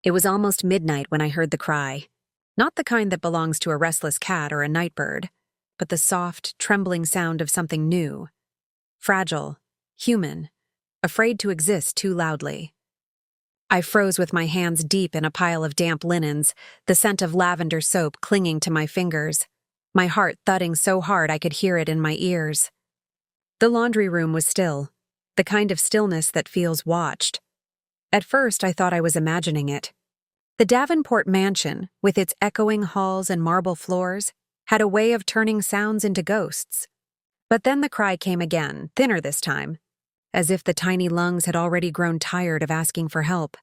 It was almost midnight when I heard the cry. Not the kind that belongs to a restless cat or a night bird, but the soft, trembling sound of something new. Fragile, human, afraid to exist too loudly. I froze with my hands deep in a pile of damp linens, the scent of lavender soap clinging to my fingers, my heart thudding so hard I could hear it in my ears. The laundry room was still, the kind of stillness that feels watched. At first, I thought I was imagining it. The Davenport mansion, with its echoing halls and marble floors, had a way of turning sounds into ghosts. But then the cry came again, thinner this time, as if the tiny lungs had already grown tired of asking for help.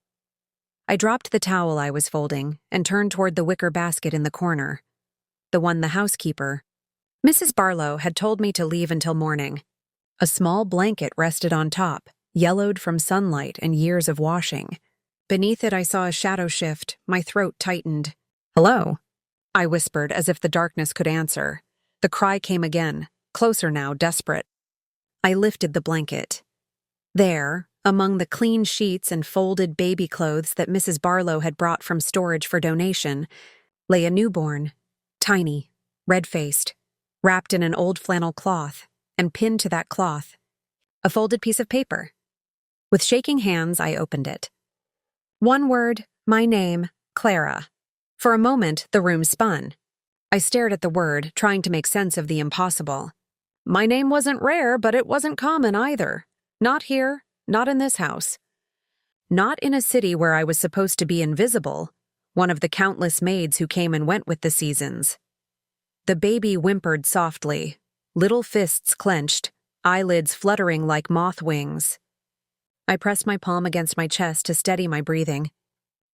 I dropped the towel I was folding and turned toward the wicker basket in the corner, the one the housekeeper, Mrs. Barlow, had told me to leave until morning. A small blanket rested on top, yellowed from sunlight and years of washing. Beneath it I saw a shadow shift, my throat tightened. "Hello," I whispered as if the darkness could answer. The cry came again, closer now, desperate. I lifted the blanket. There, among the clean sheets and folded baby clothes that Mrs. Barlow had brought from storage for donation, lay a newborn, tiny, red-faced, wrapped in an old flannel cloth, and pinned to that cloth, a folded piece of paper. With shaking hands, I opened it. One word, my name, Clara. For a moment, the room spun. I stared at the word, trying to make sense of the impossible. My name wasn't rare, but it wasn't common either. Not here, not in this house. Not in a city where I was supposed to be invisible, one of the countless maids who came and went with the seasons. The baby whimpered softly, little fists clenched, eyelids fluttering like moth wings. I pressed my palm against my chest to steady my breathing.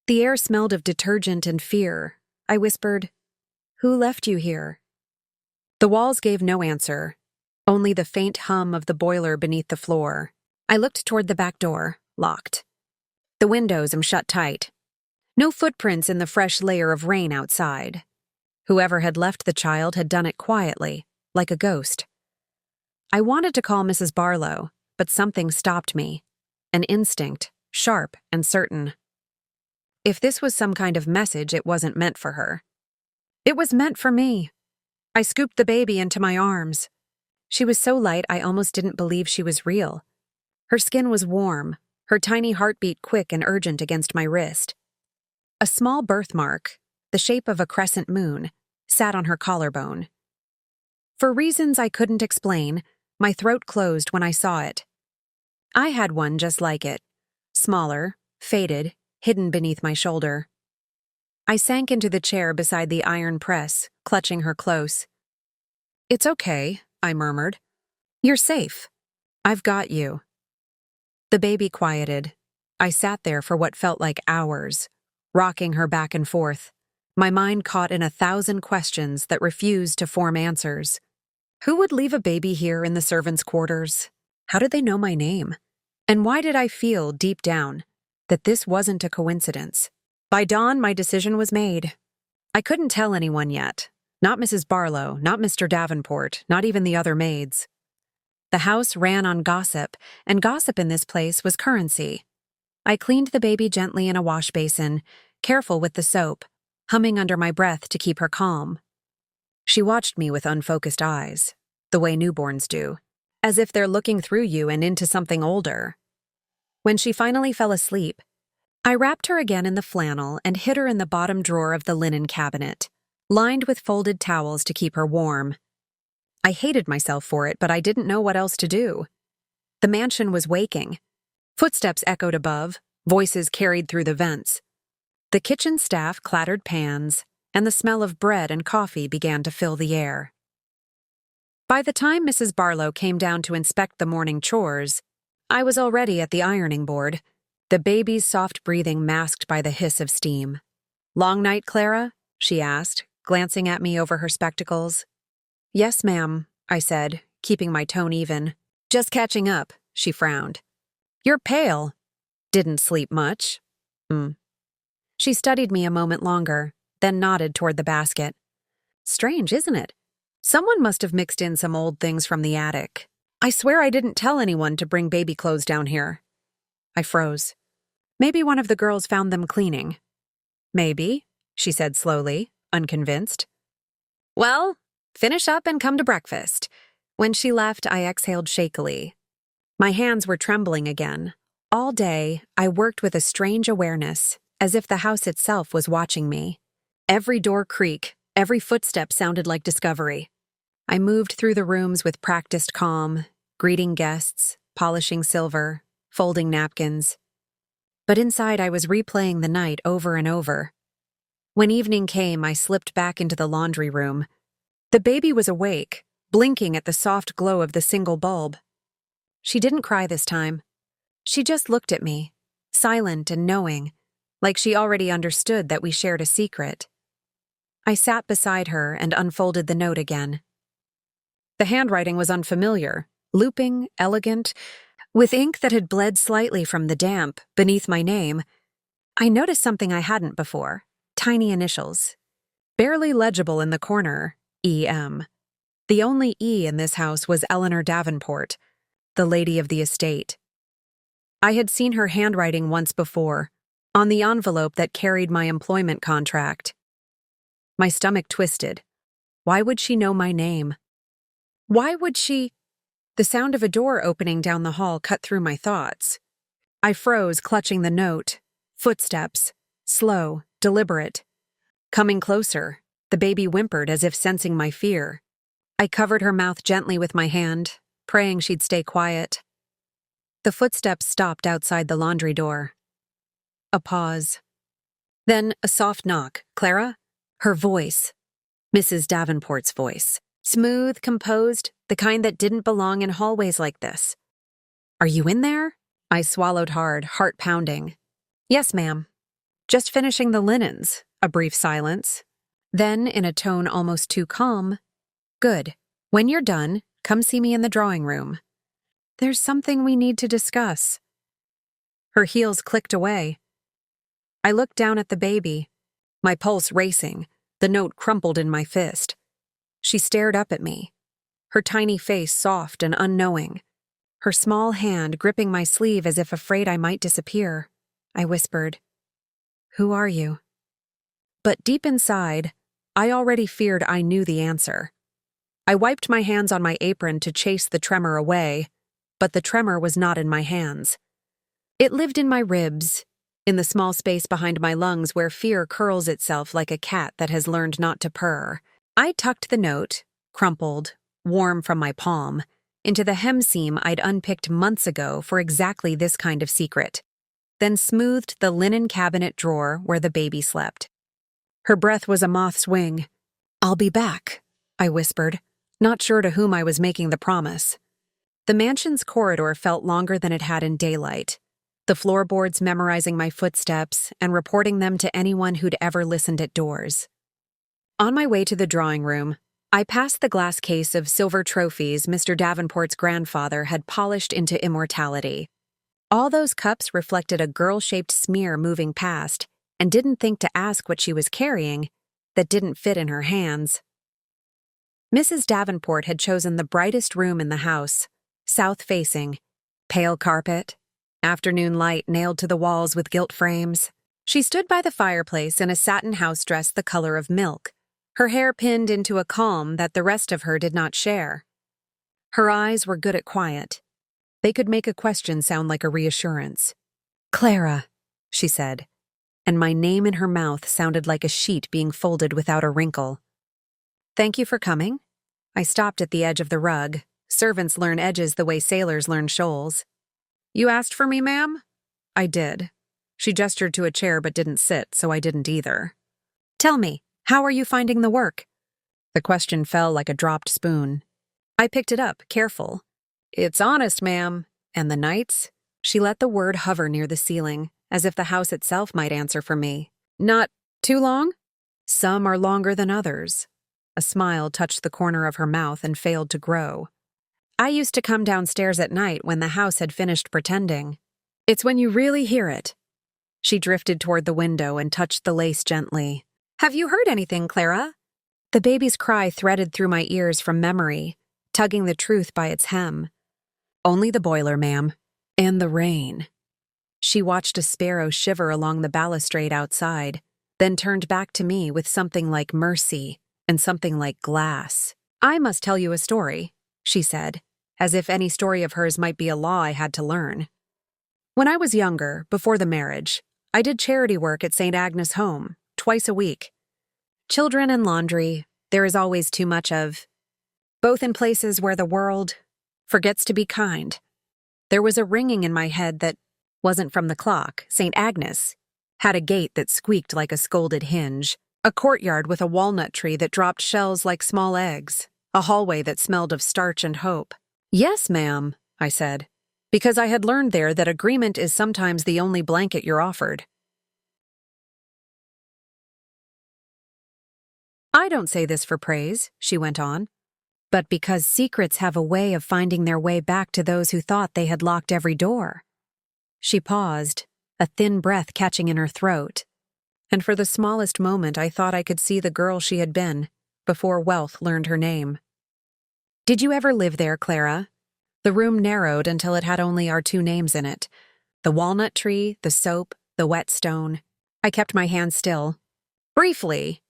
The air smelled of detergent and fear. I whispered, "Who left you here?" The walls gave no answer, only the faint hum of the boiler beneath the floor. I looked toward the back door, locked. The windows shut tight. No footprints in the fresh layer of rain outside. Whoever had left the child had done it quietly, like a ghost. I wanted to call Mrs. Barlow, but something stopped me. An instinct, sharp and certain. If this was some kind of message, it wasn't meant for her. It was meant for me. I scooped the baby into my arms. She was so light I almost didn't believe she was real. Her skin was warm, her tiny heartbeat quick and urgent against my wrist. A small birthmark, the shape of a crescent moon, sat on her collarbone. For reasons I couldn't explain, my throat closed when I saw it. I had one just like it, smaller, faded, hidden beneath my shoulder. I sank into the chair beside the iron press, clutching her close. "It's okay," I murmured. "You're safe. I've got you." The baby quieted. I sat there for what felt like hours, rocking her back and forth, my mind caught in 1,000 questions that refused to form answers. Who would leave a baby here in the servants' quarters? How did they know my name? And why did I feel, deep down, that this wasn't a coincidence? By dawn, my decision was made. I couldn't tell anyone yet. Not Mrs. Barlow, not Mr. Davenport, not even the other maids. The house ran on gossip, and gossip in this place was currency. I cleaned the baby gently in a wash basin, careful with the soap, humming under my breath to keep her calm. She watched me with unfocused eyes, the way newborns do, as if they're looking through you and into something older. When she finally fell asleep, I wrapped her again in the flannel and hid her in the bottom drawer of the linen cabinet, lined with folded towels to keep her warm. I hated myself for it, but I didn't know what else to do. The mansion was waking. Footsteps echoed above, voices carried through the vents. The kitchen staff clattered pans, and the smell of bread and coffee began to fill the air. By the time Mrs. Barlow came down to inspect the morning chores, I was already at the ironing board, the baby's soft breathing masked by the hiss of steam. "Long night, Clara?" she asked, glancing at me over her spectacles. "Yes, ma'am," I said, keeping my tone even. "Just catching up," she frowned. "You're pale." "Didn't sleep much." She studied me a moment longer, then nodded toward the basket. "Strange, isn't it? Someone must have mixed in some old things from the attic. I swear I didn't tell anyone to bring baby clothes down here." I froze. Maybe one of the girls found them cleaning. Maybe, she said slowly, unconvinced. Well, finish up and come to breakfast. When she left, I exhaled shakily. My hands were trembling again. All day, I worked with a strange awareness, as if the house itself was watching me. Every door creak, every footstep sounded like discovery. I moved through the rooms with practiced calm, greeting guests, polishing silver, folding napkins. But inside I was replaying the night over and over. When evening came, I slipped back into the laundry room. The baby was awake, blinking at the soft glow of the single bulb. She didn't cry this time. She just looked at me, silent and knowing, like she already understood that we shared a secret. I sat beside her and unfolded the note again. The handwriting was unfamiliar, looping, elegant, with ink that had bled slightly from the damp beneath my name. I noticed something I hadn't before, tiny initials. Barely legible in the corner, E.M. The only E in this house was Eleanor Davenport, the lady of the estate. I had seen her handwriting once before, on the envelope that carried my employment contract. My stomach twisted. Why would she know my name? Why would she? The sound of a door opening down the hall cut through my thoughts. I froze, clutching the note. Footsteps. Slow, deliberate. Coming closer, the baby whimpered as if sensing my fear. I covered her mouth gently with my hand, praying she'd stay quiet. The footsteps stopped outside the laundry door. A pause. Then a soft knock. Clara? Her voice. Mrs. Davenport's voice. Smooth, composed, the kind that didn't belong in hallways like this. Are you in there? I swallowed hard, heart pounding. Yes, ma'am. Just finishing the linens. A brief silence. Then, in a tone almost too calm, Good. When you're done, come see me in the drawing room. There's something we need to discuss. Her heels clicked away. I looked down at the baby, my pulse racing, the note crumpled in my fist. She stared up at me, her tiny face soft and unknowing, her small hand gripping my sleeve as if afraid I might disappear. I whispered, "Who are you?" But deep inside, I already feared I knew the answer. I wiped my hands on my apron to chase the tremor away, but the tremor was not in my hands. It lived in my ribs, in the small space behind my lungs where fear curls itself like a cat that has learned not to purr. I tucked the note, crumpled, warm from my palm, into the hem seam I'd unpicked months ago for exactly this kind of secret, then smoothed the linen cabinet drawer where the baby slept. Her breath was a moth's wing. "I'll be back," I whispered, not sure to whom I was making the promise. The mansion's corridor felt longer than it had in daylight, the floorboards memorizing my footsteps and reporting them to anyone who'd ever listened at doors. On my way to the drawing room, I passed the glass case of silver trophies Mr. Davenport's grandfather had polished into immortality. All those cups reflected a girl-shaped smear moving past, and didn't think to ask what she was carrying that didn't fit in her hands. Mrs. Davenport had chosen the brightest room in the house, south-facing, pale carpet, afternoon light nailed to the walls with gilt frames. She stood by the fireplace in a satin house dress the color of milk, her hair pinned into a calm that the rest of her did not share. Her eyes were good at quiet. They could make a question sound like a reassurance. "Clara," she said, and my name in her mouth sounded like a sheet being folded without a wrinkle. "Thank you for coming." I stopped at the edge of the rug. Servants learn edges the way sailors learn shoals. "You asked for me, ma'am?" I did. She gestured to a chair but didn't sit, so I didn't either. "Tell me, how are you finding the work?" The question fell like a dropped spoon. I picked it up, careful. "It's honest, ma'am. And the nights?" She let the word hover near the ceiling, as if the house itself might answer for me. "Not too long?" "Some are longer than others." A smile touched the corner of her mouth and failed to grow. "I used to come downstairs at night when the house had finished pretending. It's when you really hear it." She drifted toward the window and touched the lace gently. "Have you heard anything, Clara?" The baby's cry threaded through my ears from memory, tugging the truth by its hem. "Only the boiler, ma'am. And the rain." She watched a sparrow shiver along the balustrade outside, then turned back to me with something like mercy and something like glass. "I must tell you a story," she said, as if any story of hers might be a law I had to learn. "When I was younger, before the marriage, I did charity work at St. Agnes' home, twice a week. Children and laundry, there is always too much of, both in places where the world forgets to be kind." There was a ringing in my head that wasn't from the clock. St. Agnes had a gate that squeaked like a scolded hinge, a courtyard with a walnut tree that dropped shells like small eggs, a hallway that smelled of starch and hope. "Yes, ma'am," I said, because I had learned there that agreement is sometimes the only blanket you're offered. "I don't say this for praise," she went on, "but because secrets have a way of finding their way back to those who thought they had locked every door." She paused, a thin breath catching in her throat, and for the smallest moment I thought I could see the girl she had been before wealth learned her name. "Did you ever live there, Clara?" The room narrowed until it had only our two names in it. The walnut tree, the soap, the wet stone. I kept my hand still. "Briefly."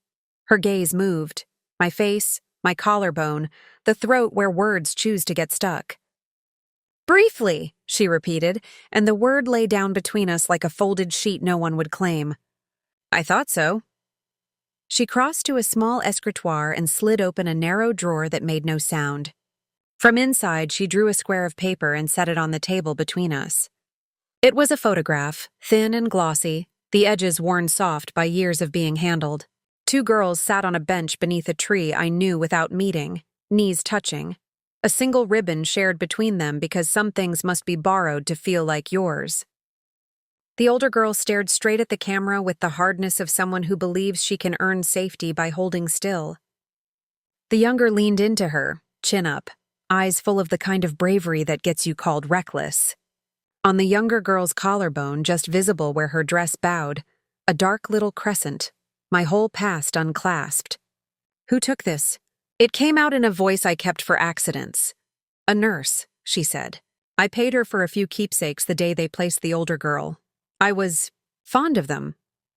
Her gaze moved. My face, my collarbone, the throat where words choose to get stuck. "Briefly," she repeated, and the word lay down between us like a folded sheet no one would claim. "I thought so." She crossed to a small escritoire and slid open a narrow drawer that made no sound. From inside, she drew a square of paper and set it on the table between us. It was a photograph, thin and glossy, the edges worn soft by years of being handled. Two girls sat on a bench beneath a tree I knew without meeting, knees touching. A single ribbon shared between them because some things must be borrowed to feel like yours. The older girl stared straight at the camera with the hardness of someone who believes she can earn safety by holding still. The younger leaned into her, chin up, eyes full of the kind of bravery that gets you called reckless. On the younger girl's collarbone, just visible where her dress bowed, a dark little crescent, my whole past unclasped. "Who took this?" It came out in a voice I kept for accidents. "A nurse," she said. "I paid her for a few keepsakes the day they placed the older girl. I was fond of them."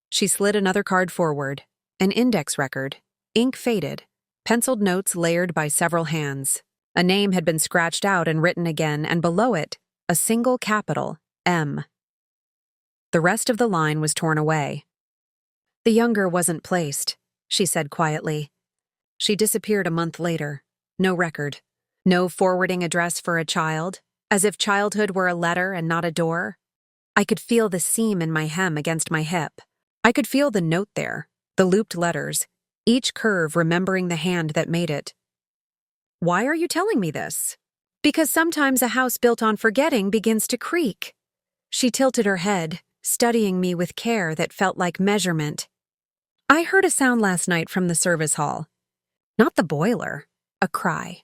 She slid another card forward, an index record, ink faded, penciled notes layered by several hands. A name had been scratched out and written again, and below it, a single capital, M. The rest of the line was torn away. "The younger wasn't placed," she said quietly. She disappeared a month later. No record. No forwarding address for a child, as if childhood were a letter and not a door. I could feel the seam in my hem against my hip. I could feel the note there, the looped letters, each curve remembering the hand that made it. "Why are you telling me this?" "Because sometimes a house built on forgetting begins to creak." She tilted her head, studying me with care that felt like measurement. "I heard a sound last night from the service hall. Not the boiler, a cry.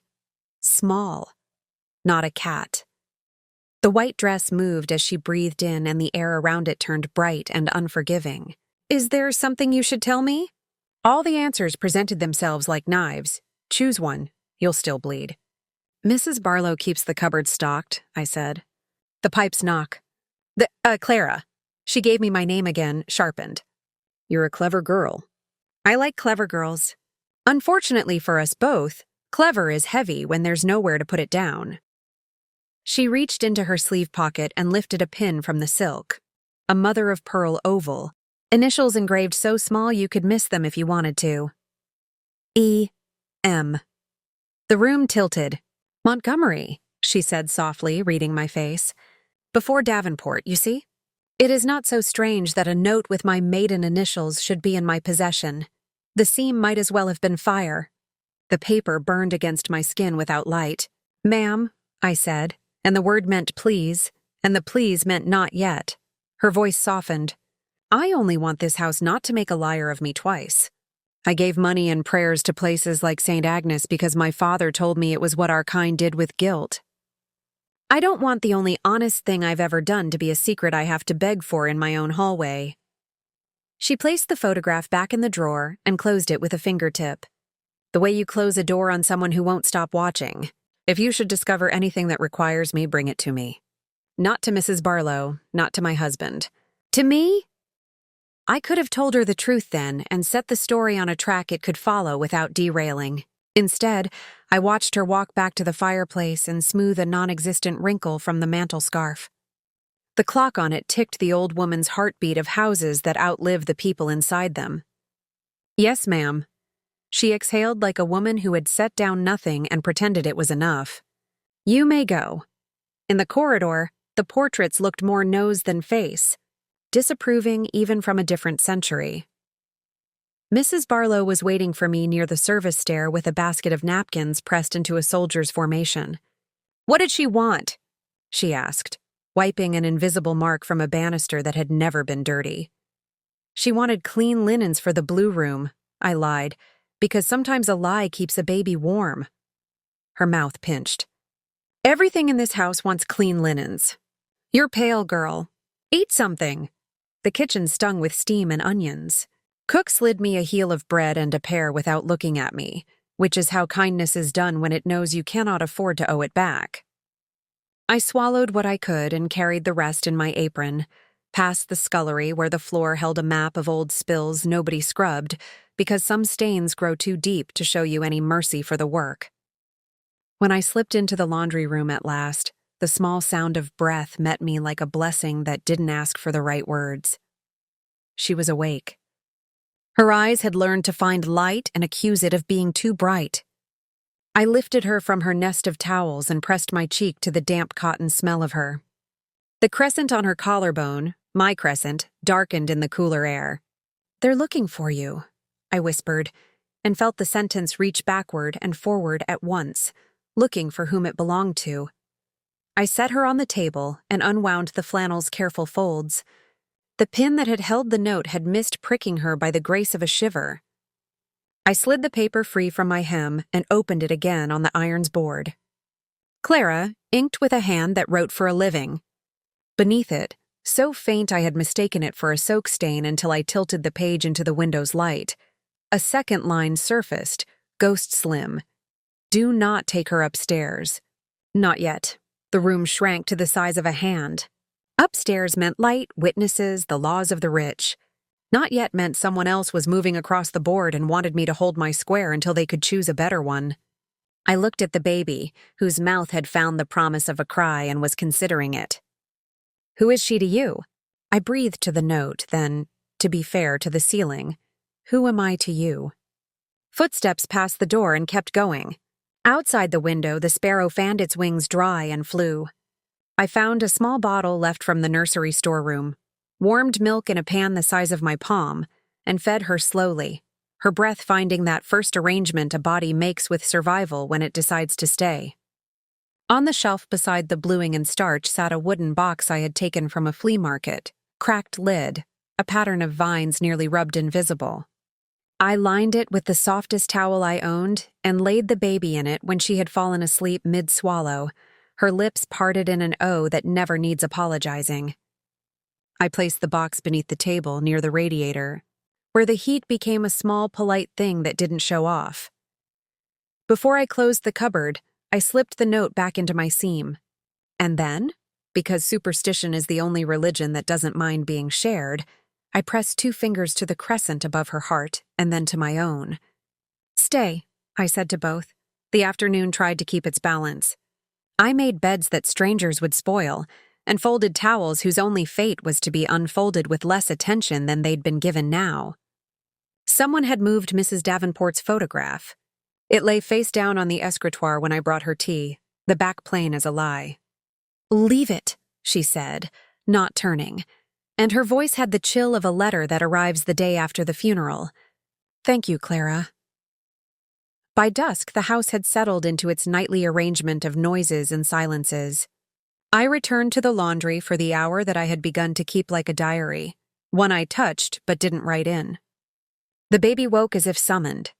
Small, not a cat." The white dress moved as she breathed in and the air around it turned bright and unforgiving. "Is there something you should tell me?" All the answers presented themselves like knives. "Choose one. You'll still bleed." "Mrs. Barlow keeps the cupboard stocked," I said. The pipes knock. Clara." She gave me my name again, sharpened. "You're a clever girl." "I like clever girls. Unfortunately for us both, clever is heavy when there's nowhere to put it down." She reached into her sleeve pocket and lifted a pin from the silk. A mother-of-pearl oval, initials engraved so small you could miss them if you wanted to. E.M. The room tilted. "Montgomery," she said softly, reading my face. "Before Davenport, you see? It is not so strange that a note with my maiden initials should be in my possession. The seam might as well have been fire." The paper burned against my skin without light. "Ma'am," I said, and the word meant please, and the please meant not yet. Her voice softened. "I only want this house not to make a liar of me twice. I gave money and prayers to places like St. Agnes because my father told me it was what our kind did with guilt. I don't want the only honest thing I've ever done to be a secret I have to beg for in my own hallway." She placed the photograph back in the drawer and closed it with a fingertip. The way you close a door on someone who won't stop watching. "If you should discover anything that requires me, bring it to me. Not to Mrs. Barlow, not to my husband. To me?" I could have told her the truth then and set the story on a track it could follow without derailing. Instead, I watched her walk back to the fireplace and smooth a non-existent wrinkle from the mantel scarf. The clock on it ticked the old woman's heartbeat of houses that outlive the people inside them. "Yes, ma'am." She exhaled like a woman who had set down nothing and pretended it was enough. "You may go." In the corridor, the portraits looked more nose than face, disapproving even from a different century. Mrs. Barlow was waiting for me near the service stair with a basket of napkins pressed into a soldier's formation. "What did she want?" she asked, wiping an invisible mark from a banister that had never been dirty. "She wanted clean linens for the blue room," I lied, "because sometimes a lie keeps a baby warm." Her mouth pinched. "Everything in this house wants clean linens. You're pale, girl. Eat something." The kitchen stung with steam and onions. Cook slid me a heel of bread and a pear without looking at me, which is how kindness is done when it knows you cannot afford to owe it back. I swallowed what I could and carried the rest in my apron, past the scullery where the floor held a map of old spills nobody scrubbed because some stains grow too deep to show you any mercy for the work. When I slipped into the laundry room at last, the small sound of breath met me like a blessing that didn't ask for the right words. She was awake. Her eyes had learned to find light and accuse it of being too bright. I lifted her from her nest of towels and pressed my cheek to the damp cotton smell of her. The crescent on her collarbone, my crescent, darkened in the cooler air. "They're looking for you," I whispered, and felt the sentence reach backward and forward at once, looking for whom it belonged to. I set her on the table and unwound the flannel's careful folds. The pin that had held the note had missed pricking her by the grace of a shiver. I slid the paper free from my hem and opened it again on the iron's board. "Clara," inked with a hand that wrote for a living. Beneath it, so faint I had mistaken it for a soak stain until I tilted the page into the window's light, a second line surfaced, ghost slim. "Do not take her upstairs." Not yet. The room shrank to the size of a hand. Upstairs meant light, witnesses, the laws of the rich. Not yet meant someone else was moving across the board and wanted me to hold my square until they could choose a better one. I looked at the baby, whose mouth had found the promise of a cry and was considering it. "Who is she to you?" I breathed to the note, then, to be fair, to the ceiling. "Who am I to you?" Footsteps passed the door and kept going. Outside the window, the sparrow fanned its wings dry and flew. I found a small bottle left from the nursery storeroom, warmed milk in a pan the size of my palm, and fed her slowly, her breath finding that first arrangement a body makes with survival when it decides to stay. On the shelf beside the bluing and starch sat a wooden box I had taken from a flea market, cracked lid, a pattern of vines nearly rubbed invisible. I lined it with the softest towel I owned and laid the baby in it when she had fallen asleep mid-swallow, her lips parted in an O that never needs apologizing. I placed the box beneath the table near the radiator, where the heat became a small, polite thing that didn't show off. Before I closed the cupboard, I slipped the note back into my seam. And then, because superstition is the only religion that doesn't mind being shared, I pressed 2 fingers to the crescent above her heart and then to my own. "Stay," I said to both. The afternoon tried to keep its balance. I made beds that strangers would spoil, and folded towels whose only fate was to be unfolded with less attention than they'd been given now. Someone had moved Mrs. Davenport's photograph. It lay face down on the escritoire when I brought her tea, the back plain as a lie. "Leave it," she said, not turning, and her voice had the chill of a letter that arrives the day after the funeral. "Thank you, Clara." By dusk, the house had settled into its nightly arrangement of noises and silences. I returned to the laundry for the hour that I had begun to keep like a diary, one I touched but didn't write in. The baby woke as if summoned.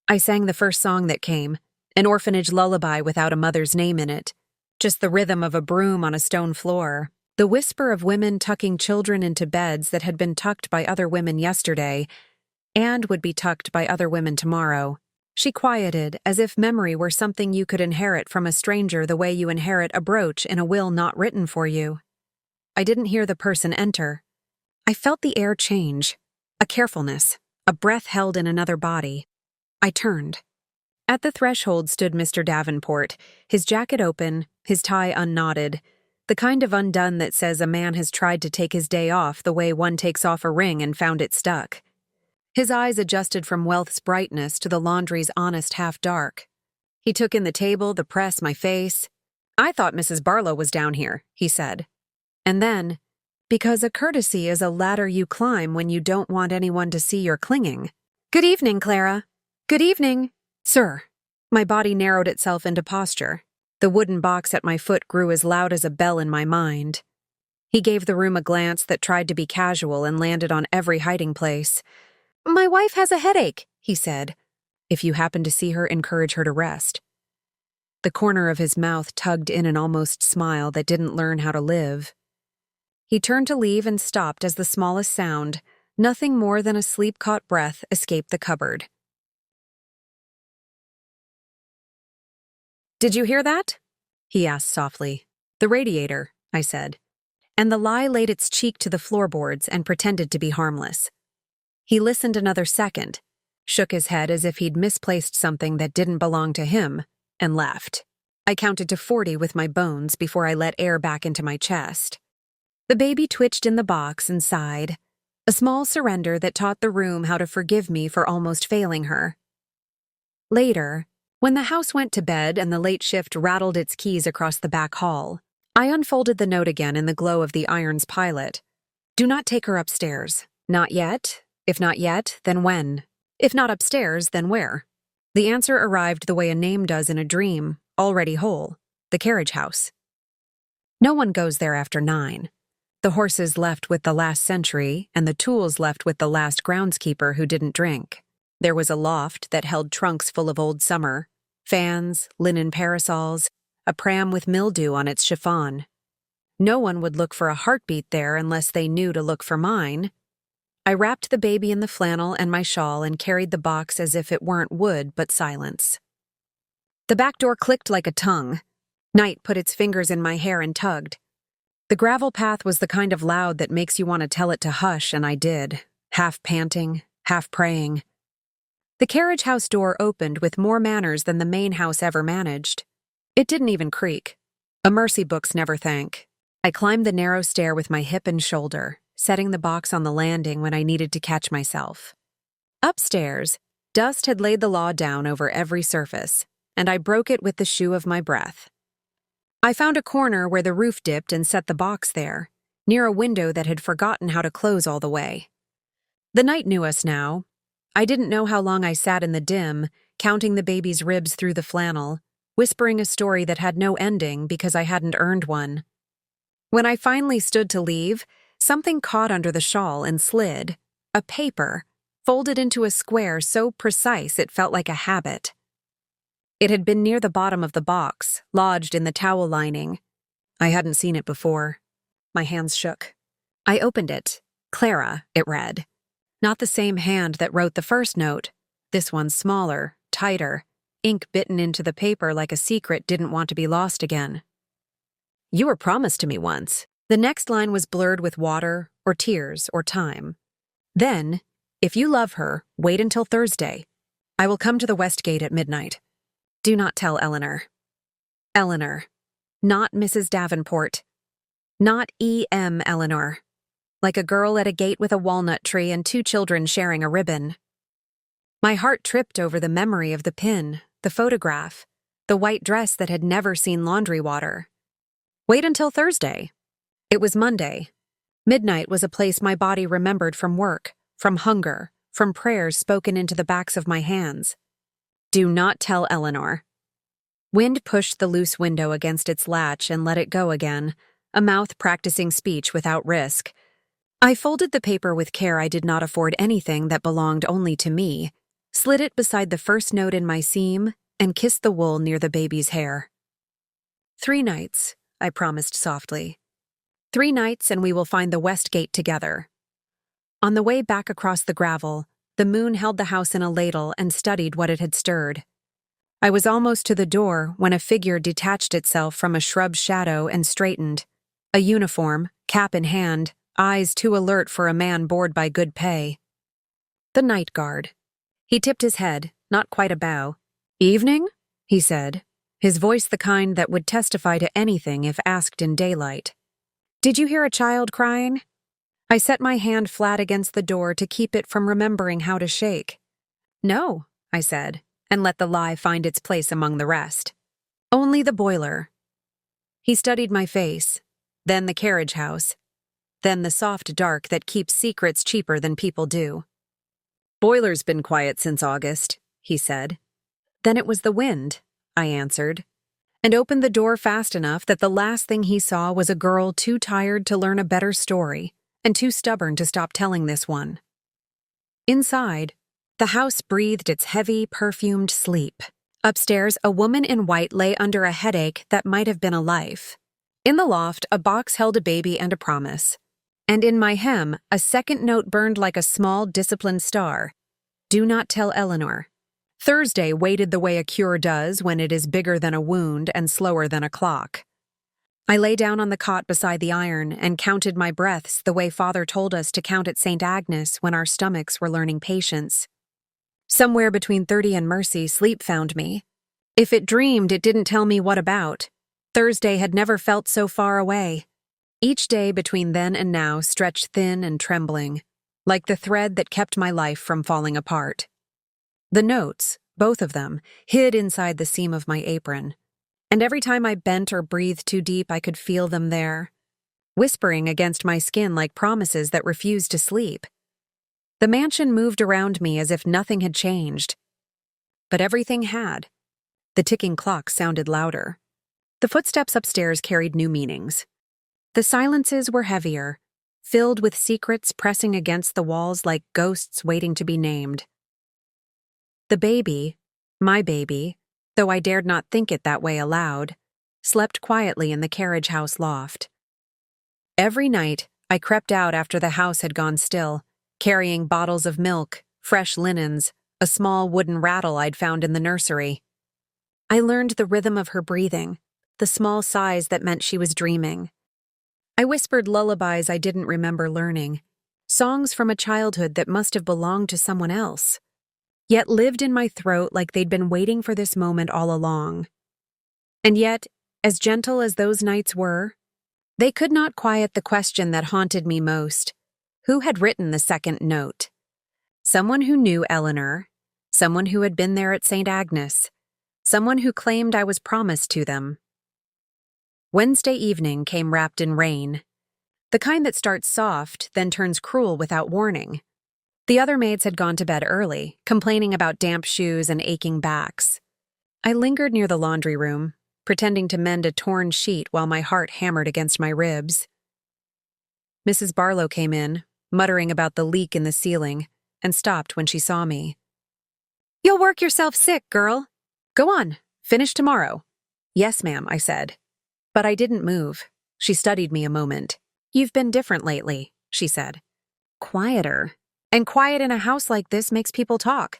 I sang the first song that came, an orphanage lullaby without a mother's name in it, just the rhythm of a broom on a stone floor, the whisper of women tucking children into beds that had been tucked by other women yesterday and would be tucked by other women tomorrow. She quieted, as if memory were something you could inherit from a stranger the way you inherit a brooch in a will not written for you. I didn't hear the person enter. I felt the air change. A carefulness, a breath held in another body. I turned. At the threshold stood Mr. Davenport, his jacket open, his tie unknotted, the kind of undone that says a man has tried to take his day off the way one takes off a ring and found it stuck. His eyes adjusted from wealth's brightness to the laundry's honest half-dark. He took in the table, the press, my face. "I thought Mrs. Barlow was down here," he said. And then, "Because a courtesy is a ladder you climb when you don't want anyone to see you're clinging." "Good evening, Clara." "Good evening, sir." My body narrowed itself into posture. The wooden box at my foot grew as loud as a bell in my mind. He gave the room a glance that tried to be casual and landed on every hiding place. "My wife has a headache," he said. "If you happen to see her, encourage her to rest." The corner of his mouth tugged in an almost smile that didn't learn how to live. He turned to leave and stopped as the smallest sound, nothing more than a sleep-caught breath, escaped the cupboard. "Did you hear that?" he asked softly. "The radiator," I said. And the lie laid its cheek to the floorboards and pretended to be harmless. He listened another second, shook his head as if he'd misplaced something that didn't belong to him, and left. I counted to 40 with my bones before I let air back into my chest. The baby twitched in the box and sighed, a small surrender that taught the room how to forgive me for almost failing her. Later, when the house went to bed and the late shift rattled its keys across the back hall, I unfolded the note again in the glow of the iron's pilot. "Do not take her upstairs. Not yet. If not yet, then when? If not upstairs, then where?" The answer arrived the way a name does in a dream, already whole: the carriage house. No one goes there after 9. The horses left with the last century, and the tools left with the last groundskeeper who didn't drink. There was a loft that held trunks full of old summer, fans, linen parasols, a pram with mildew on its chiffon. No one would look for a heartbeat there unless they knew to look for mine. I wrapped the baby in the flannel and my shawl and carried the box as if it weren't wood but silence. The back door clicked like a tongue. Night put its fingers in my hair and tugged. The gravel path was the kind of loud that makes you want to tell it to hush, and I did, half panting, half praying. The carriage house door opened with more manners than the main house ever managed. It didn't even creak. A mercy books never thank. I climbed the narrow stair with my hip and shoulder, setting the box on the landing when I needed to catch myself. Upstairs, dust had laid the law down over every surface, and I broke it with the shoe of my breath. I found a corner where the roof dipped and set the box there, near a window that had forgotten how to close all the way. The night knew us now. I didn't know how long I sat in the dim, counting the baby's ribs through the flannel, whispering a story that had no ending because I hadn't earned one. When I finally stood to leave, something caught under the shawl and slid. A paper, folded into a square so precise it felt like a habit. It had been near the bottom of the box, lodged in the towel lining. I hadn't seen it before. My hands shook. I opened it. "Clara," it read. Not the same hand that wrote the first note. This one smaller, tighter, ink bitten into the paper like a secret didn't want to be lost again. "You were promised to me once." The next line was blurred with water, or tears, or time. Then, "If you love her, wait until Thursday. I will come to the West Gate at midnight. Do not tell Eleanor." Eleanor. Not Mrs. Davenport. Not E.M. Eleanor. Like a girl at a gate with a walnut tree and 2 children sharing a ribbon. My heart tripped over the memory of the pin, the photograph, the white dress that had never seen laundry water. Wait until Thursday. It was Monday. Midnight was a place my body remembered from work, from hunger, from prayers spoken into the backs of my hands. Do not tell Eleanor. Wind pushed the loose window against its latch and let it go again, a mouth practicing speech without risk. I folded the paper with care I did not afford anything that belonged only to me, slid it beside the first note in my seam, and kissed the wool near the baby's hair. 3 nights, I promised softly. 3 nights and we will find the West Gate together. On the way back across the gravel, the moon held the house in a ladle and studied what it had stirred. I was almost to the door when a figure detached itself from a shrub shadow and straightened. A uniform, cap in hand, eyes too alert for a man bored by good pay. The night guard. He tipped his head, not quite a bow. "Evening?" he said, his voice the kind that would testify to anything if asked in daylight. "Did you hear a child crying?" I set my hand flat against the door to keep it from remembering how to shake. "No," I said, and let the lie find its place among the rest. "Only the boiler." He studied my face, then the carriage house, then the soft dark that keeps secrets cheaper than people do. "Boiler's been quiet since August," he said. "Then it was the wind," I answered, and opened the door fast enough that the last thing he saw was a girl too tired to learn a better story and too stubborn to stop telling this one. Inside, the house breathed its heavy, perfumed sleep. Upstairs, a woman in white lay under a headache that might have been a life. In the loft, a box held a baby and a promise. And in my hem, a second note burned like a small, disciplined star. "Do not tell Eleanor." Thursday waited the way a cure does when it is bigger than a wound and slower than a clock. I lay down on the cot beside the iron and counted my breaths the way Father told us to count at St. Agnes when our stomachs were learning patience. Somewhere between 30 and mercy, sleep found me. If it dreamed, it didn't tell me what about. Thursday had never felt so far away. Each day between then and now stretched thin and trembling, like the thread that kept my life from falling apart. The notes, both of them, hid inside the seam of my apron, and every time I bent or breathed too deep, I could feel them there, whispering against my skin like promises that refused to sleep. The mansion moved around me as if nothing had changed. But everything had. The ticking clock sounded louder. The footsteps upstairs carried new meanings. The silences were heavier, filled with secrets pressing against the walls like ghosts waiting to be named. The baby, my baby, though I dared not think it that way aloud, slept quietly in the carriage house loft. Every night, I crept out after the house had gone still, carrying bottles of milk, fresh linens, a small wooden rattle I'd found in the nursery. I learned the rhythm of her breathing, the small sighs that meant she was dreaming. I whispered lullabies I didn't remember learning, songs from a childhood that must have belonged to someone else, yet lived in my throat like they'd been waiting for this moment all along. And yet, as gentle as those nights were, they could not quiet the question that haunted me most. Who had written the second note? Someone who knew Eleanor, someone who had been there at St. Agnes, someone who claimed I was promised to them. Wednesday evening came wrapped in rain, the kind that starts soft, then turns cruel without warning. The other maids had gone to bed early, complaining about damp shoes and aching backs. I lingered near the laundry room, pretending to mend a torn sheet while my heart hammered against my ribs. Mrs. Barlow came in, muttering about the leak in the ceiling, and stopped when she saw me. "You'll work yourself sick, girl. Go on, finish tomorrow." "Yes, ma'am," I said. But I didn't move. She studied me a moment. "You've been different lately," she said. "Quieter. And quiet in a house like this makes people talk."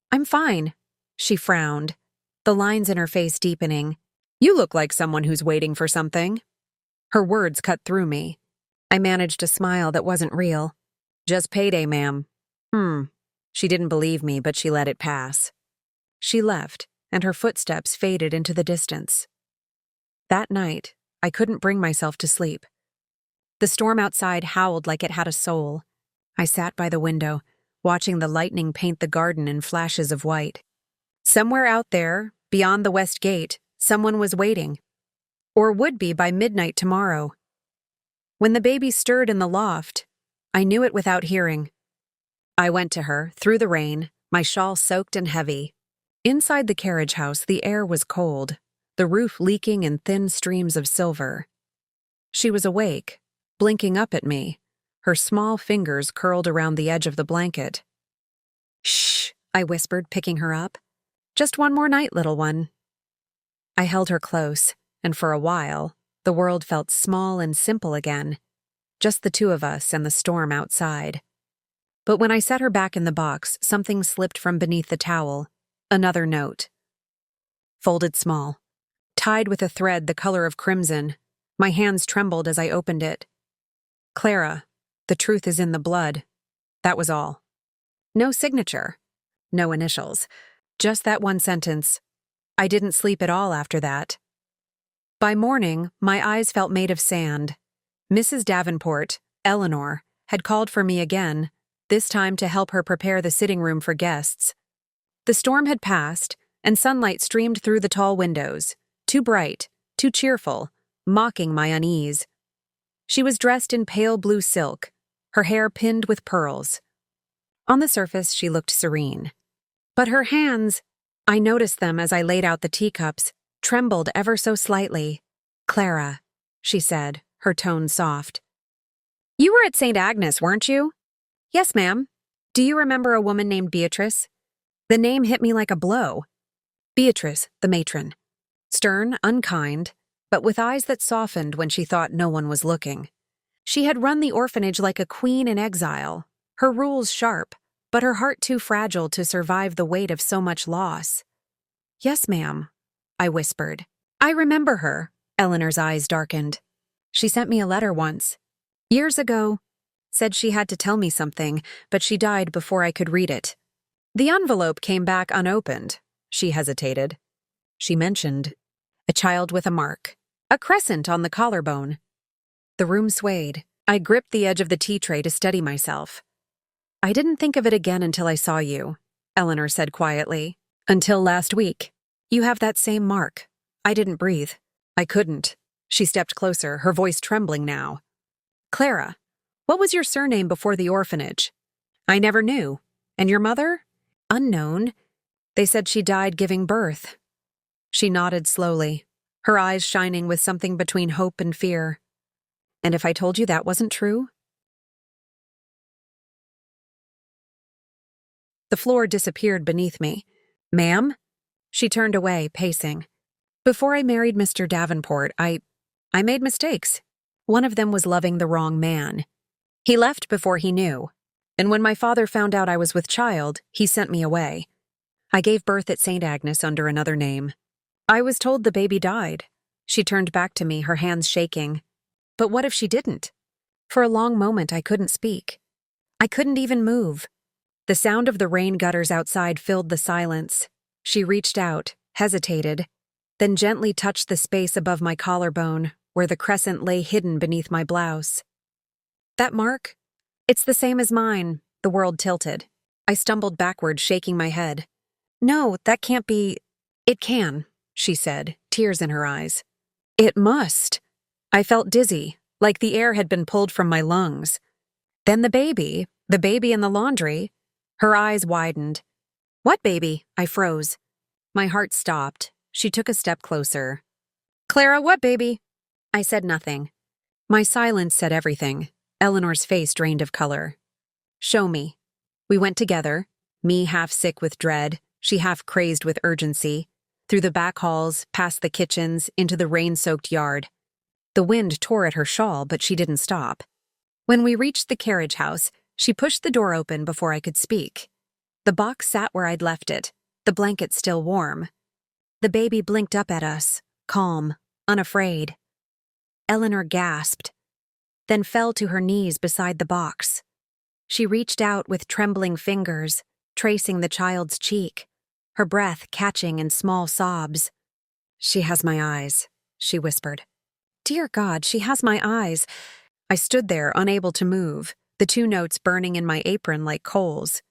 "I'm fine." She frowned, the lines in her face deepening. "You look like someone who's waiting for something." Her words cut through me. I managed a smile that wasn't real. "Just payday, ma'am." She didn't believe me, but she let it pass. She left, and her footsteps faded into the distance. That night, I couldn't bring myself to sleep. The storm outside howled like it had a soul. I sat by the window, watching the lightning paint the garden in flashes of white. Somewhere out there, beyond the west gate, someone was waiting. Or would be by midnight tomorrow. When the baby stirred in the loft, I knew it without hearing. I went to her, through the rain, my shawl soaked and heavy. Inside the carriage house, the air was cold, the roof leaking in thin streams of silver. She was awake, blinking up at me, her small fingers curled around the edge of the blanket. "Shh," I whispered, picking her up. "Just one more night, little one." I held her close, and for a while, the world felt small and simple again, just the two of us and the storm outside. But when I set her back in the box, something slipped from beneath the towel, another note. Folded small, tied with a thread the color of crimson, my hands trembled as I opened it. "Clara, the truth is in the blood." That was all. No signature. No initials. Just that one sentence. I didn't sleep at all after that. By morning, my eyes felt made of sand. Mrs. Davenport, Eleanor, had called for me again, this time to help her prepare the sitting room for guests. The storm had passed, and sunlight streamed through the tall windows, too bright, too cheerful, mocking my unease. She was dressed in pale blue silk, her hair pinned with pearls. On the surface, she looked serene. But her hands, I noticed them as I laid out the teacups, trembled ever so slightly. "Clara," she said, her tone soft. "You were at St. Agnes, weren't you?" "Yes, ma'am. Do you remember a woman named Beatrice?" The name hit me like a blow. Beatrice, the matron. Stern, unkind, but with eyes that softened when she thought no one was looking. She had run the orphanage like a queen in exile, her rules sharp, but her heart too fragile to survive the weight of so much loss. "Yes, ma'am," I whispered. "I remember her." Eleanor's eyes darkened. "She sent me a letter once. Years ago. Said she had to tell me something, but she died before I could read it. The envelope came back unopened." She hesitated. She mentioned a child with a mark, a crescent on the collarbone. The room swayed. I gripped the edge of the tea tray to steady myself. "I didn't think of it again until I saw you," Eleanor said quietly. "Until last week. You have that same mark." I didn't breathe. I couldn't. She stepped closer, her voice trembling now. "Clara, what was your surname before the orphanage?" "I never knew. And your mother?" "Unknown. They said she died giving birth." She nodded slowly, her eyes shining with something between hope and fear. "And if I told you that wasn't true?" The floor disappeared beneath me. "Ma'am?" She turned away, pacing. "Before I married Mr. Davenport, I made mistakes. One of them was loving the wrong man. He left before he knew, and when my father found out I was with child, he sent me away. I gave birth at St. Agnes under another name. I was told the baby died." She turned back to me, her hands shaking. "But what if she didn't?" For a long moment, I couldn't speak. I couldn't even move. The sound of the rain gutters outside filled the silence. She reached out, hesitated, then gently touched the space above my collarbone, where the crescent lay hidden beneath my blouse. "That mark? It's the same as mine." The world tilted. I stumbled backward, shaking my head. "No, that can't be—" "It can," she said, tears in her eyes. "It must." I felt dizzy, like the air had been pulled from my lungs. "Then the baby in the laundry." Her eyes widened. "What baby?" I froze. My heart stopped. She took a step closer. "Clara, what baby?" I said nothing. My silence said everything. Eleanor's face drained of color. "Show me." We went together, me half sick with dread, she half crazed with urgency, through the back halls, past the kitchens, into the rain-soaked yard. The wind tore at her shawl, but she didn't stop. When we reached the carriage house, she pushed the door open before I could speak. The box sat where I'd left it, the blanket still warm. The baby blinked up at us, calm, unafraid. Eleanor gasped, then fell to her knees beside the box. She reached out with trembling fingers, tracing the child's cheek, her breath catching in small sobs. "She has my eyes," she whispered. "Dear God, she has my eyes." I stood there, unable to move, the 2 notes burning in my apron like coals.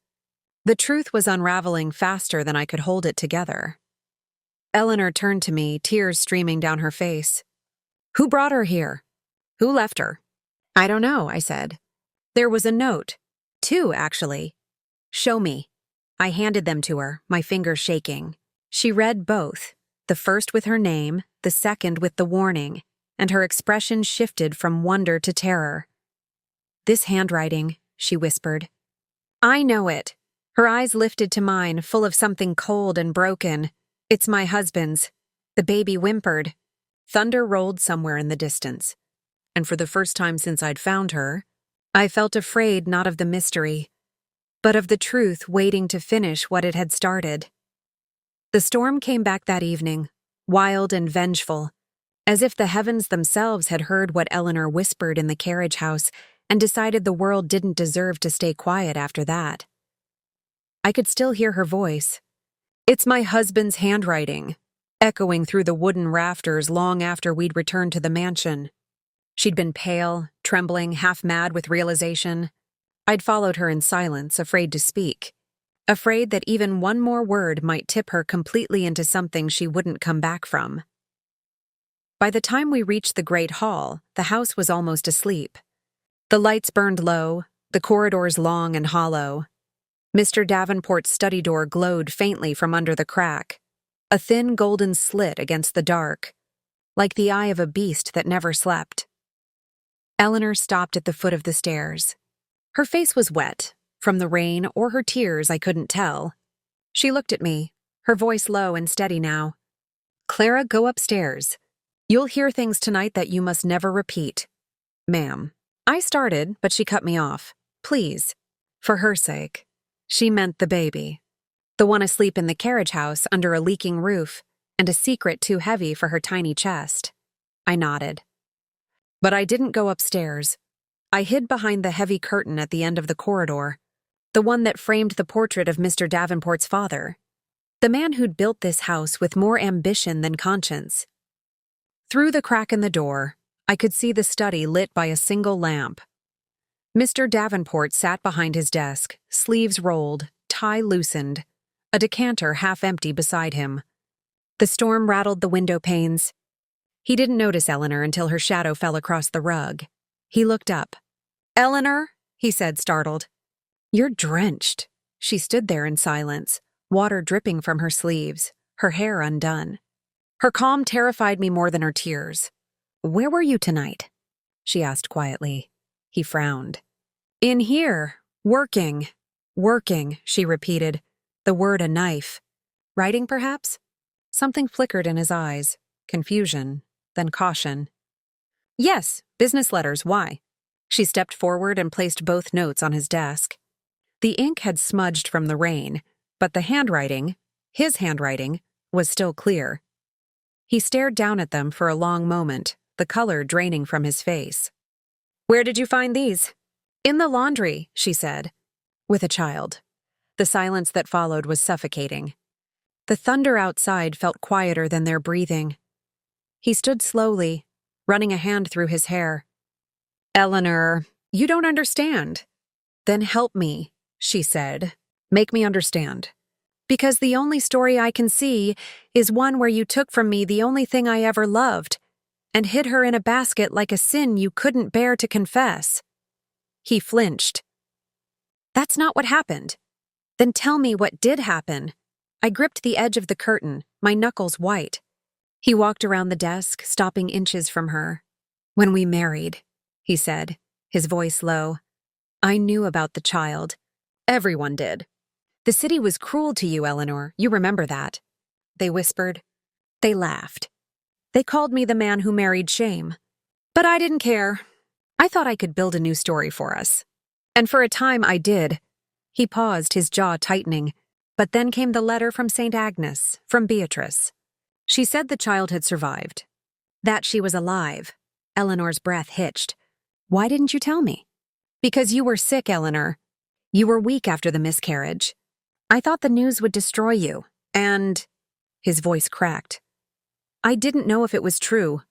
The truth was unraveling faster than I could hold it together. Eleanor turned to me, tears streaming down her face. "Who brought her here? Who left her?" "I don't know," I said. "There was a note. 2, actually." "Show me." I handed them to her, my fingers shaking. She read both, the first with her name, the second with the warning, and her expression shifted from wonder to terror. "This handwriting," she whispered. "I know it." Her eyes lifted to mine, full of something cold and broken. "It's my husband's." The baby whimpered. Thunder rolled somewhere in the distance. And for the first time since I'd found her, I felt afraid not of the mystery, but of the truth waiting to finish what it had started. The storm came back that evening, wild and vengeful, as if the heavens themselves had heard what Eleanor whispered in the carriage house and decided the world didn't deserve to stay quiet after that. I could still hear her voice. "It's my husband's handwriting," echoing through the wooden rafters long after we'd returned to the mansion. She'd been pale, trembling, half mad with realization. I'd followed her in silence, afraid to speak, afraid that even one more word might tip her completely into something she wouldn't come back from. By the time we reached the great hall, the house was almost asleep. The lights burned low, the corridors long and hollow. Mr. Davenport's study door glowed faintly from under the crack, a thin golden slit against the dark, like the eye of a beast that never slept. Eleanor stopped at the foot of the stairs. Her face was wet, from the rain or her tears I couldn't tell. She looked at me, her voice low and steady now. "Clara, go upstairs. You'll hear things tonight that you must never repeat." "Ma'am." I started, but she cut me off. "Please." For her sake. She meant the baby. The one asleep in the carriage house under a leaking roof, and a secret too heavy for her tiny chest. I nodded. But I didn't go upstairs. I hid behind the heavy curtain at the end of the corridor, the one that framed the portrait of Mr. Davenport's father, the man who'd built this house with more ambition than conscience. Through the crack in the door, I could see the study lit by a single lamp. Mr. Davenport sat behind his desk, sleeves rolled, tie loosened, a decanter half empty beside him. The storm rattled the window panes. He didn't notice Eleanor until her shadow fell across the rug. He looked up. "Eleanor," he said, startled. "You're drenched." She stood there in silence, water dripping from her sleeves, her hair undone. Her calm terrified me more than her tears. "Where were you tonight?" she asked quietly. He frowned. "In here, working." "Working," she repeated, the word a knife. "Writing, perhaps?" Something flickered in his eyes, confusion, then caution. "Yes, business letters, why?" She stepped forward and placed both notes on his desk. The ink had smudged from the rain, but the handwriting, his handwriting, was still clear. He stared down at them for a long moment, the color draining from his face. "Where did you find these?" "In the laundry," she said, with a child. The silence that followed was suffocating. The thunder outside felt quieter than their breathing. He stood slowly, running a hand through his hair. "Eleanor, you don't understand." "Then help me," she said. "Make me understand. Because the only story I can see is one where you took from me the only thing I ever loved, and hid her in a basket like a sin you couldn't bear to confess." He flinched. "That's not what happened." "Then tell me what did happen." I gripped the edge of the curtain, my knuckles white. He walked around the desk, stopping inches from her. "When we married," he said, his voice low. "I knew about the child. Everyone did. The city was cruel to you, Eleanor. You remember that." They whispered. They laughed. They called me the man who married shame. But I didn't care. I thought I could build a new story for us. And for a time I did. He paused, his jaw tightening. But then came the letter from St. Agnes, from Beatrice. She said the child had survived. That she was alive. Eleanor's breath hitched. "Why didn't you tell me?" "Because you were sick, Eleanor. You were weak after the miscarriage. I thought the news would destroy you, and—" His voice cracked. "I didn't know if it was true.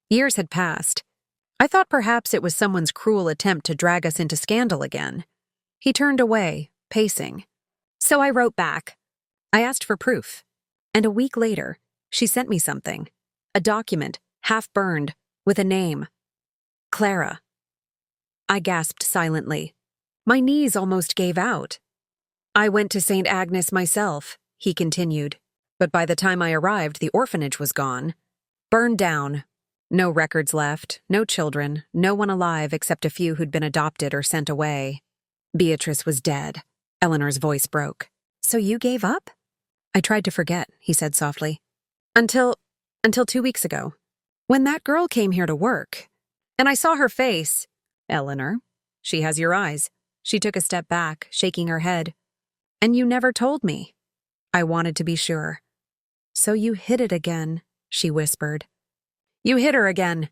Years had passed. I thought perhaps it was someone's cruel attempt to drag us into scandal again." He turned away, pacing. "So I wrote back. I asked for proof. And a week later, she sent me something. A document, half burned, with a name. Clara." I gasped silently. My knees almost gave out. "I went to St. Agnes myself," he continued. "But by the time I arrived, the orphanage was gone. Burned down. No records left, no children, no one alive except a few who'd been adopted or sent away. Beatrice was dead." Eleanor's voice broke. "So you gave up?" "I tried to forget," he said softly. Until 2 weeks ago, when that girl came here to work. And I saw her face." "Eleanor, she has your eyes." She took a step back, shaking her head. "And you never told me." I wanted to be sure. "So you hid it again," she whispered. "You hid her again."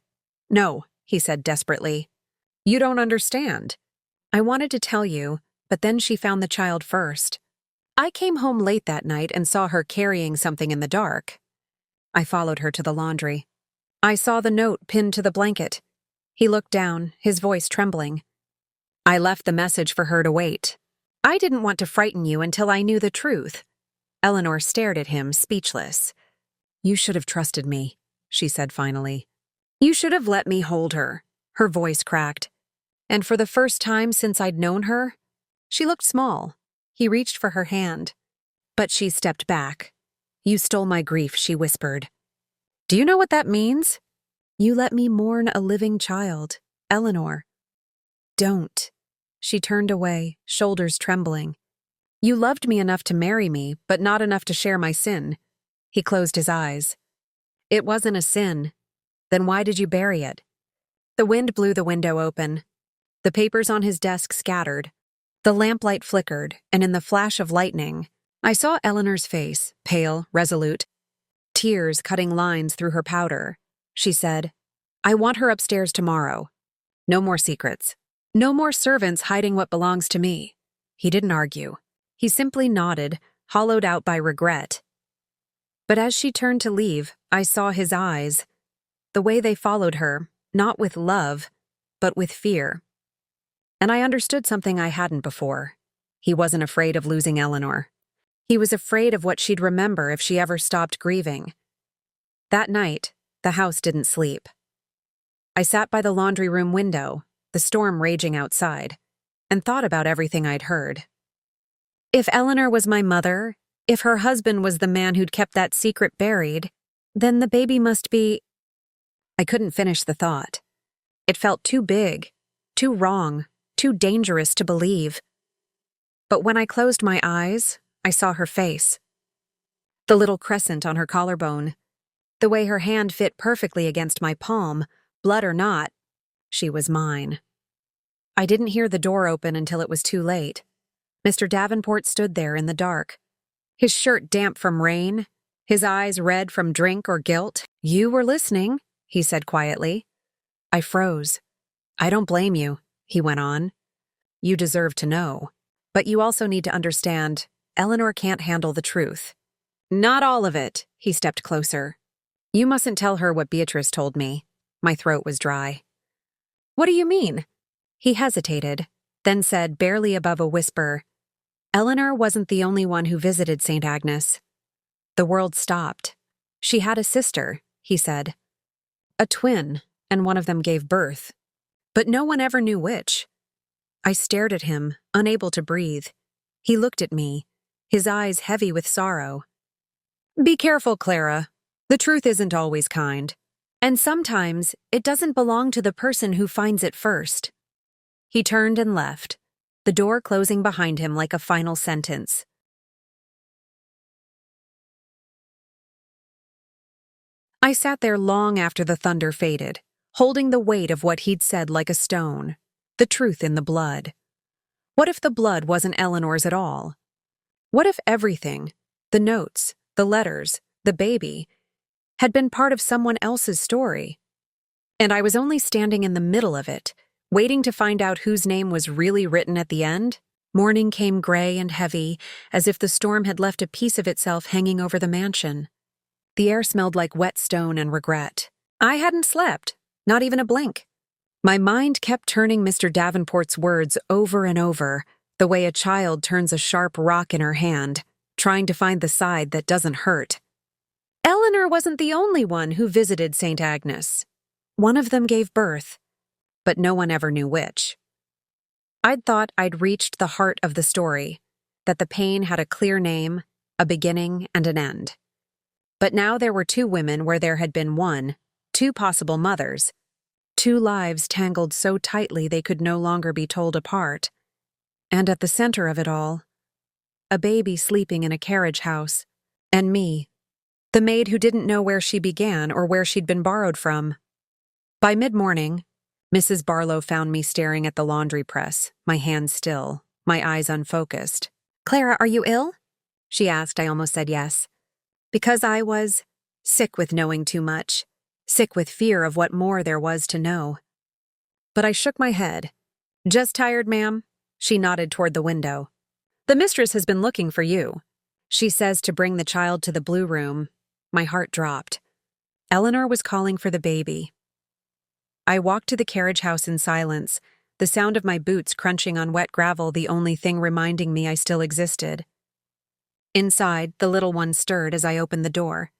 "No," he said desperately. "You don't understand. I wanted to tell you, but then she found the child first. I came home late that night and saw her carrying something in the dark. I followed her to the laundry. I saw the note pinned to the blanket. He looked down, his voice trembling. I left the message for her to wait. I didn't want to frighten you until I knew the truth. Eleanor stared at him, speechless. You should have trusted me, she said finally. You should have let me hold her. Her voice cracked. And for the first time since I'd known her, she looked small. He reached for her hand. But she stepped back. You stole my grief, she whispered. Do you know what that means? You let me mourn a living child, Eleanor. Don't. She turned away, shoulders trembling. You loved me enough to marry me, but not enough to share my sin. He closed his eyes. It wasn't a sin. Then why did you bury it? The wind blew the window open. The papers on his desk scattered. The lamplight flickered, and in the flash of lightning, I saw Eleanor's face, pale, resolute, tears cutting lines through her powder. She said, I want her upstairs tomorrow. No more secrets. No more servants hiding what belongs to me. He didn't argue. He simply nodded, hollowed out by regret. But as she turned to leave, I saw his eyes, the way they followed her, not with love, but with fear. And I understood something I hadn't before. He wasn't afraid of losing Eleanor. He was afraid of what she'd remember if she ever stopped grieving. That night, the house didn't sleep. I sat by the laundry room window, the storm raging outside, and thought about everything I'd heard. If Eleanor was my mother, if her husband was the man who'd kept that secret buried, then the baby must be… I couldn't finish the thought. It felt too big, too wrong, too dangerous to believe. But when I closed my eyes, I saw her face. The little crescent on her collarbone. The way her hand fit perfectly against my palm, blood or not, she was mine. I didn't hear the door open until it was too late. Mr. Davenport stood there in the dark, his shirt damp from rain, his eyes red from drink or guilt. You were listening, he said quietly. I froze. I don't blame you, he went on. You deserve to know. But you also need to understand, Eleanor can't handle the truth. Not all of it, he stepped closer. You mustn't tell her what Beatrice told me. My throat was dry. What do you mean? He hesitated, then said, barely above a whisper, Eleanor wasn't the only one who visited St. Agnes. The world stopped. She had a sister, he said. A twin, and one of them gave birth. But no one ever knew which. I stared at him, unable to breathe. He looked at me, his eyes heavy with sorrow. Be careful, Clara. The truth isn't always kind. And sometimes it doesn't belong to the person who finds it first. He turned and left, the door closing behind him like a final sentence. I sat there long after the thunder faded, holding the weight of what he'd said like a stone, the truth in the blood. What if the blood wasn't Eleanor's at all? What if everything, the notes, the letters, the baby, had been part of someone else's story? And I was only standing in the middle of it, waiting to find out whose name was really written at the end. Morning came gray and heavy, as if the storm had left a piece of itself hanging over the mansion. The air smelled like wet stone and regret. I hadn't slept, not even a blink. My mind kept turning Mr. Davenport's words over and over, the way a child turns a sharp rock in her hand, trying to find the side that doesn't hurt. Eleanor wasn't the only one who visited St. Agnes. One of them gave birth, but no one ever knew which. I'd thought I'd reached the heart of the story, that the pain had a clear name, a beginning and an end. But now there were two women where there had been one, two possible mothers, two lives tangled so tightly they could no longer be told apart. And at the center of it all, a baby sleeping in a carriage house, and me, the maid who didn't know where she began or where she'd been borrowed from. By mid-morning, Mrs. Barlow found me staring at the laundry press, my hands still, my eyes unfocused. Clara, are you ill? She asked. I almost said yes. Because I was sick with knowing too much, sick with fear of what more there was to know. But I shook my head. Just tired, ma'am? She nodded toward the window. The mistress has been looking for you. She says to bring the child to the blue room. My heart dropped. Eleanor was calling for the baby. I walked to the carriage house in silence, the sound of my boots crunching on wet gravel the only thing reminding me I still existed. Inside, the little one stirred as I opened the door.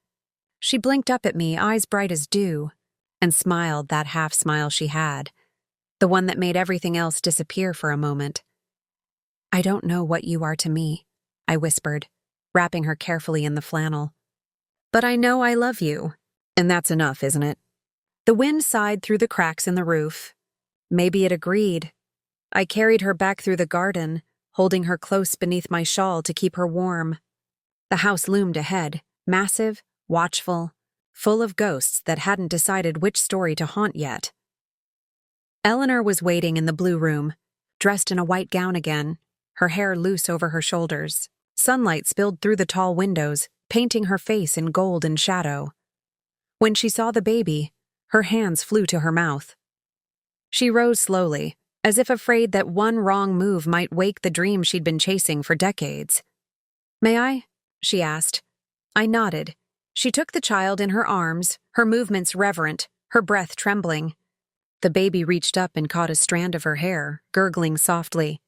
She blinked up at me, eyes bright as dew, and smiled that half-smile she had, the one that made everything else disappear for a moment. "I don't know what you are to me," I whispered, wrapping her carefully in the flannel. "But I know I love you, and that's enough, isn't it?" The wind sighed through the cracks in the roof. Maybe it agreed. I carried her back through the garden, holding her close beneath my shawl to keep her warm. The house loomed ahead, massive, watchful, full of ghosts that hadn't decided which story to haunt yet. Eleanor was waiting in the blue room, dressed in a white gown again, her hair loose over her shoulders. Sunlight spilled through the tall windows, painting her face in gold and shadow. When she saw the baby, her hands flew to her mouth. She rose slowly, as if afraid that one wrong move might wake the dream she'd been chasing for decades. "May I?" she asked. I nodded. She took the child in her arms, her movements reverent, her breath trembling. The baby reached up and caught a strand of her hair, gurgling softly.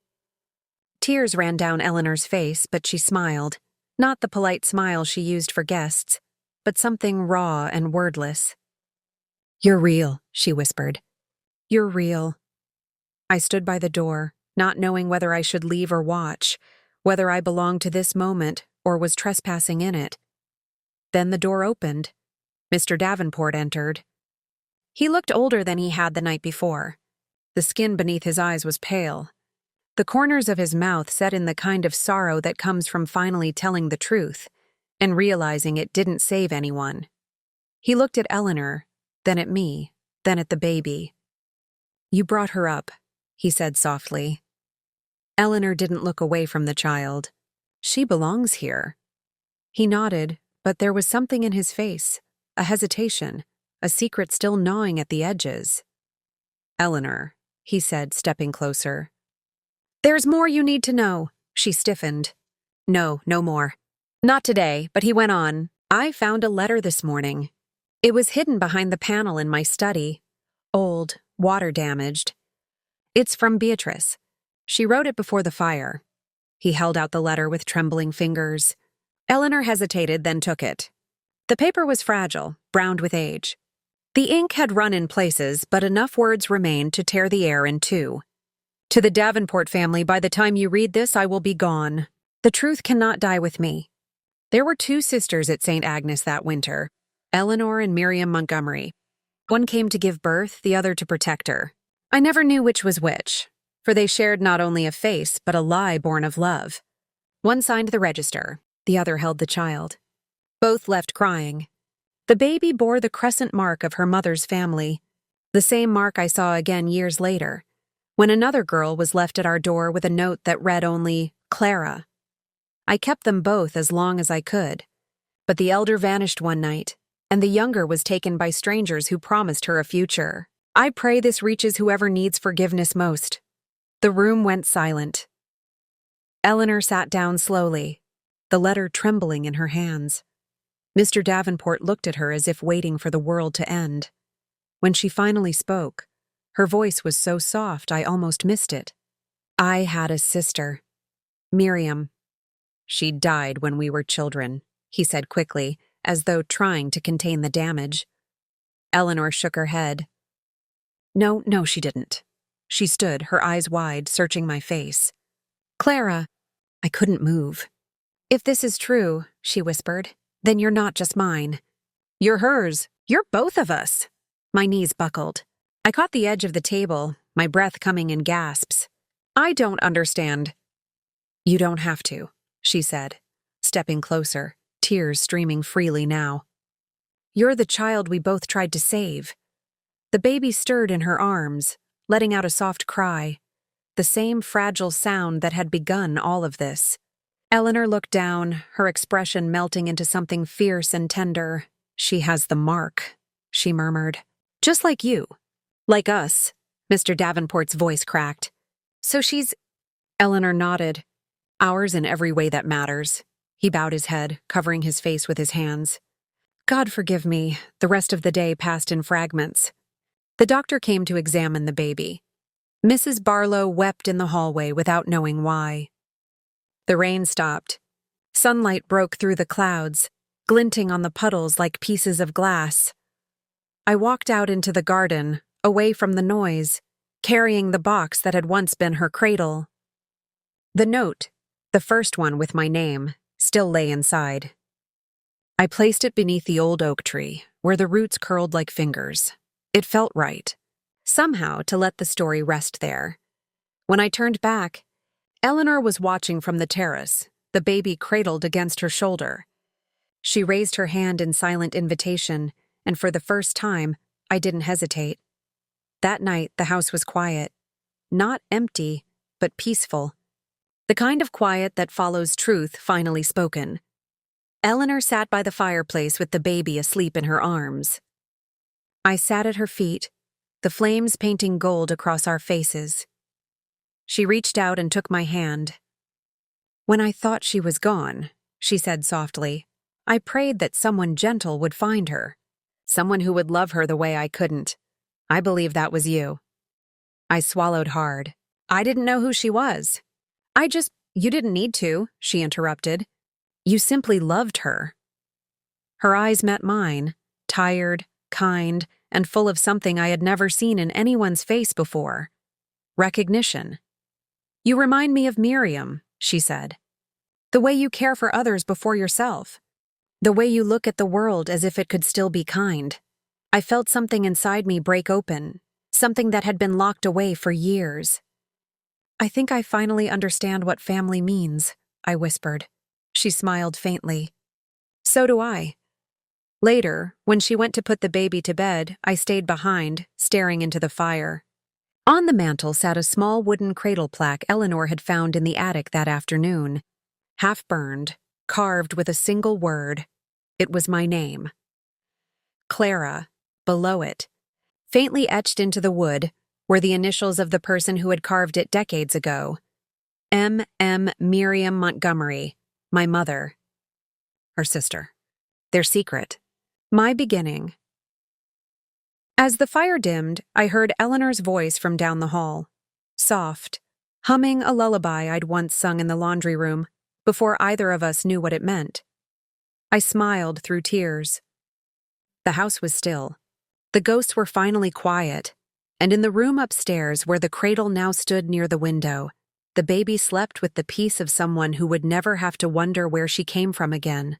Tears ran down Eleanor's face, but she smiled. Not the polite smile she used for guests, but something raw and wordless. "You're real," she whispered. "You're real." I stood by the door, not knowing whether I should leave or watch, whether I belonged to this moment or was trespassing in it. Then the door opened. Mr. Davenport entered. He looked older than he had the night before. The skin beneath his eyes was pale. The corners of his mouth set in the kind of sorrow that comes from finally telling the truth and realizing it didn't save anyone. He looked at Eleanor, then at me, then at the baby. "You brought her up," he said softly. Eleanor didn't look away from the child. "She belongs here." He nodded, but there was something in his face, a hesitation, a secret still gnawing at the edges. "Eleanor," he said, stepping closer. "There's more you need to know," she stiffened. "No, no more. Not today," but he went on. "I found a letter this morning. It was hidden behind the panel in my study. Old, water-damaged. It's from Beatrice. She wrote it before the fire." He held out the letter with trembling fingers. Eleanor hesitated, then took it. The paper was fragile, browned with age. The ink had run in places, but enough words remained to tear the air in two. "To the Davenport family, by the time you read this, I will be gone. The truth cannot die with me. There were two sisters at St. Agnes that winter, Eleanor and Miriam Montgomery. One came to give birth, the other to protect her. I never knew which was which, for they shared not only a face, but a lie born of love. One signed the register, the other held the child. Both left crying. The baby bore the crescent mark of her mother's family, the same mark I saw again years later, when another girl was left at our door with a note that read only, Clara. I kept them both as long as I could, but the elder vanished one night, and the younger was taken by strangers who promised her a future. I pray this reaches whoever needs forgiveness most." The room went silent. Eleanor sat down slowly, the letter trembling in her hands. Mr. Davenport looked at her as if waiting for the world to end. When she finally spoke, her voice was so soft I almost missed it. "I had a sister, Miriam. She died when we were children," he said quickly, as though trying to contain the damage. Eleanor shook her head. No, she didn't." She stood, her eyes wide, searching my face. "Clara." I couldn't move. "If this is true," she whispered, "then you're not just mine. You're hers. You're both of us." My knees buckled. I caught the edge of the table, my breath coming in gasps. "I don't understand." "You don't have to," she said, stepping closer, tears streaming freely now. "You're the child we both tried to save." The baby stirred in her arms, letting out a soft cry, the same fragile sound that had begun all of this. Eleanor looked down, her expression melting into something fierce and tender. "She has the mark," she murmured. "Just like you. Like us." Mr. Davenport's voice cracked. "So she's—" Eleanor nodded. Ours in every way that matters. He bowed his head, covering his face with his hands. God forgive me, the rest of the day passed in fragments. The doctor came to examine the baby. Mrs. Barlow wept in the hallway without knowing why. The rain stopped. Sunlight broke through the clouds, glinting on the puddles like pieces of glass. I walked out into the garden, away from the noise, carrying the box that had once been her cradle. The note, the first one with my name, still lay inside. I placed it beneath the old oak tree, where the roots curled like fingers. It felt right, somehow, to let the story rest there. When I turned back, Eleanor was watching from the terrace, the baby cradled against her shoulder. She raised her hand in silent invitation, and for the first time, I didn't hesitate. That night, the house was quiet. Not empty, but peaceful. The kind of quiet that follows truth finally spoken. Eleanor sat by the fireplace with the baby asleep in her arms. I sat at her feet, the flames painting gold across our faces. She reached out and took my hand. When I thought she was gone, she said softly, I prayed that someone gentle would find her. Someone who would love her the way I couldn't. I believe that was you. I swallowed hard. I didn't know who she was. You didn't need to, she interrupted. You simply loved her. Her eyes met mine, tired, kind, and full of something I had never seen in anyone's face before. Recognition. You remind me of Miriam, she said. The way you care for others before yourself. The way you look at the world as if it could still be kind. I felt something inside me break open, something that had been locked away for years. I think I finally understand what family means, I whispered. She smiled faintly. So do I. Later, when she went to put the baby to bed, I stayed behind, staring into the fire. On the mantel sat a small wooden cradle plaque Eleanor had found in the attic that afternoon. Half-burned, carved with a single word. It was my name. Clara, below it. Faintly etched into the wood were the initials of the person who had carved it decades ago. M. Miriam Montgomery, my mother. Her sister. Their secret. My beginning. As the fire dimmed, I heard Eleanor's voice from down the hall. Soft, humming a lullaby I'd once sung in the laundry room, before either of us knew what it meant. I smiled through tears. The house was still. The ghosts were finally quiet, and in the room upstairs where the cradle now stood near the window, the baby slept with the peace of someone who would never have to wonder where she came from again.